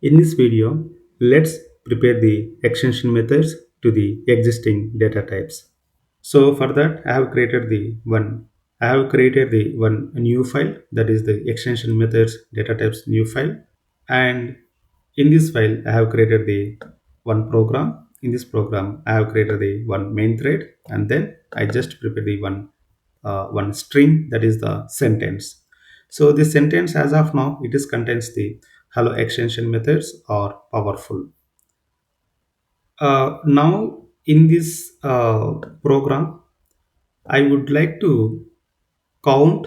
In this video, let's prepare the extension methods to the existing data types. So for that, I have created the one new file, that is the extension methods data types new file. And in this file, I have created the one program. In this program, I have created the one main thread, and then I just prepared the one string, that is the sentence. So this sentence, as of now, it is contains the hello extension methods are powerful. Now in this program, I would like to count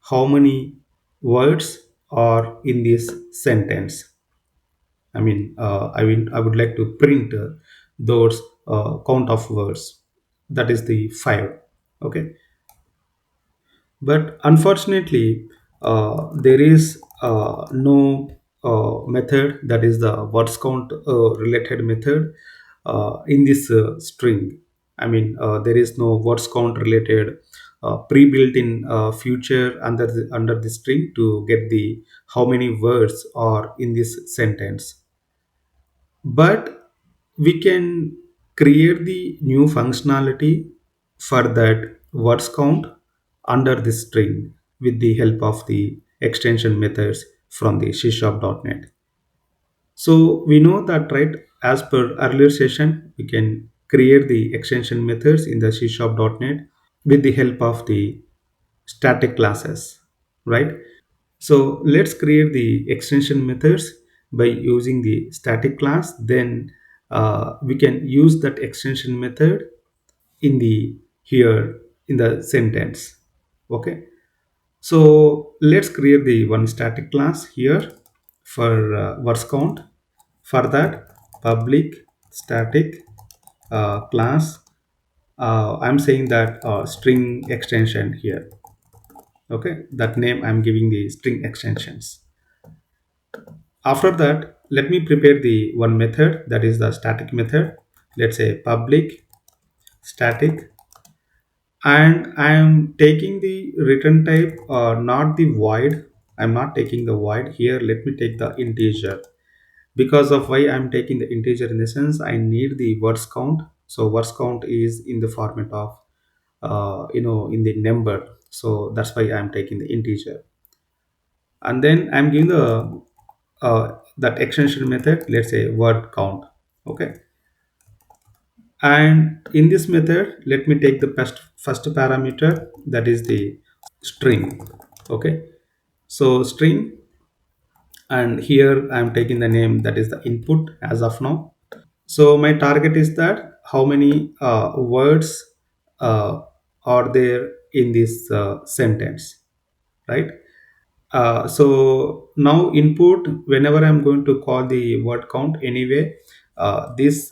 how many words are in this sentence. I would like to print those count of words. That is the 5. Okay, but unfortunately, there is no method, that is the words count related method in this string. There is no words count related pre-built in future under the string to get the how many words are in this sentence. But we can create the new functionality for that words count under this string with the help of the extension methods from the C#.NET. So we know that, right, as per earlier session, we can create the extension methods in the C#.NET with the help of the static classes, right? So let's create the extension methods by using the static class. Then we can use that extension method in the here in the sentence. Okay. So let's create the one static class here for words count. For that, public static class. I'm saying that string extension here. Okay, that name I'm giving the string extensions. After that, let me prepare the one method, that is the static method. Let's say public static, and I am taking the return type, not the void. I'm not taking the void here. Let me take the integer. Because of why I'm taking the integer, in the sense I need the words count. So words count is in the format of in the number. So that's why I'm taking the integer. And then I'm giving the that extension method, let's say word count. Okay, and in this method, let me take the first parameter, that is the string. Okay, so string, and here I'm taking the name, that is the input as of now. So my target is that how many words uh, are there in this sentence, right? So now input, whenever I'm going to call the word count anyway, this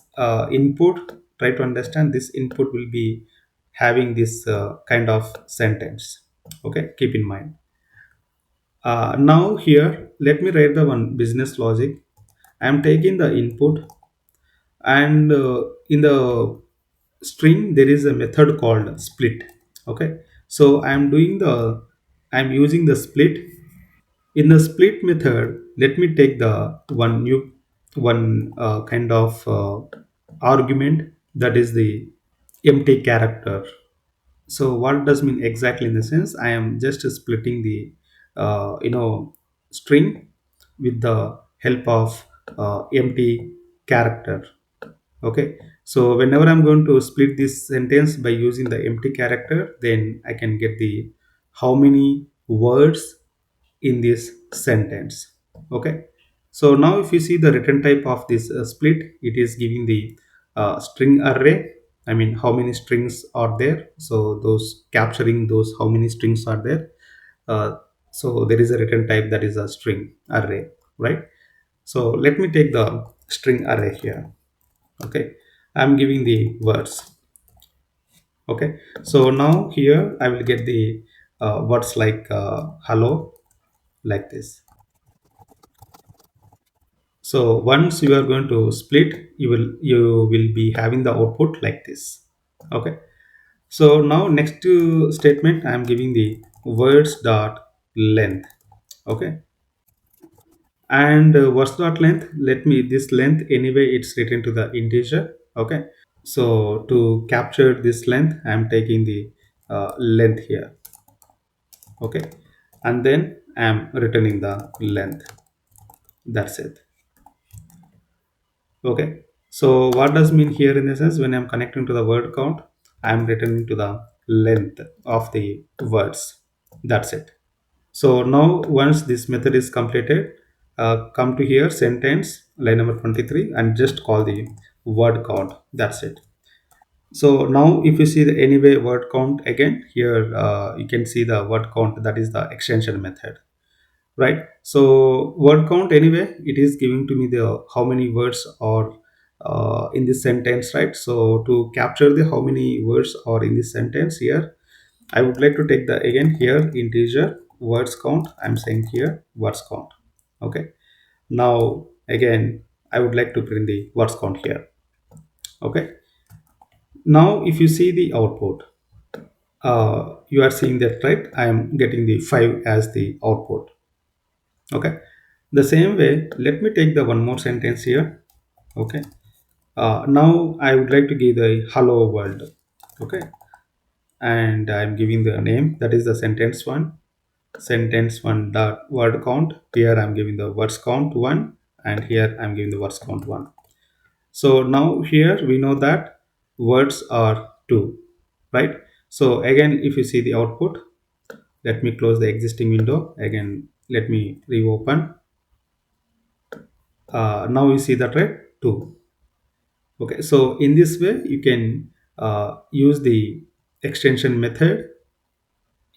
input, try to understand, this input will be having this kind of sentence. Okay, keep in mind. Now here, let me write the one business logic. I'm taking the input, and in the string there is a method called split. Okay, so I'm using the split. In the split method, let me take the one kind of argument, that is the empty character. So what does mean exactly, in the sense I am just splitting the string with the help of empty character. Okay, so whenever I'm going to split this sentence by using the empty character, then I can get the how many words in this sentence. Okay, so now if you see the return type of this split, it is giving the string array. How many strings are there, so those capturing those how many strings are there. uh, so there is a return type, that is a string array, right? So let me take the string array here. Okay, I'm giving the words. Okay, so now here I will get the words like hello, like this. So once you are going to split, you will be having the output like this. Okay, so now next to statement, I am giving the words dot length. Okay, And what's that length? Let me, this length anyway it's written to the integer. Okay, so to capture this length I'm taking the length here. Okay, and then I'm returning the length. That's it. Okay, so what does mean here in the sense, when I'm connecting to the word count, I'm returning to the length of the words. That's it. So now once this method is completed, come to here sentence line number 23 and just call the word count. That's it. So now if you see the anyway word count again here, you can see the word count, that is the extension method, right? So word count anyway, it is giving to me the how many words are in this sentence, right? So to capture the how many words are in this sentence here, I would like to take the again here integer words count. I'm saying here words count. Okay. Now again, I would like to print the words count here. Okay. Now if you see the output, you are seeing that, right? I am getting the 5 as the output. Okay. The same way, let me take the one more sentence here. Okay. Now I would like to give the hello world. Okay. And I'm giving the name, that is the sentence one. Sentence one dot word count. Here I'm giving the words count one, and here I'm giving the words count one. So now here we know that words are two, right? So again, if you see the output, let me close the existing window again. Let me reopen. Now you see that, right? Two. Okay, so in this way you can use the extension method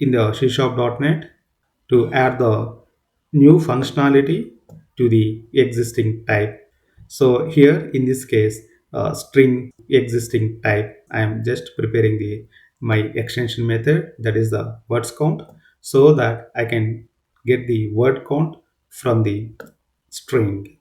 in the C Sharp.net to add the new functionality to the existing type. So here in this case, string existing type, I am just preparing the my extension method, that is the words count, so that I can get the word count from the string.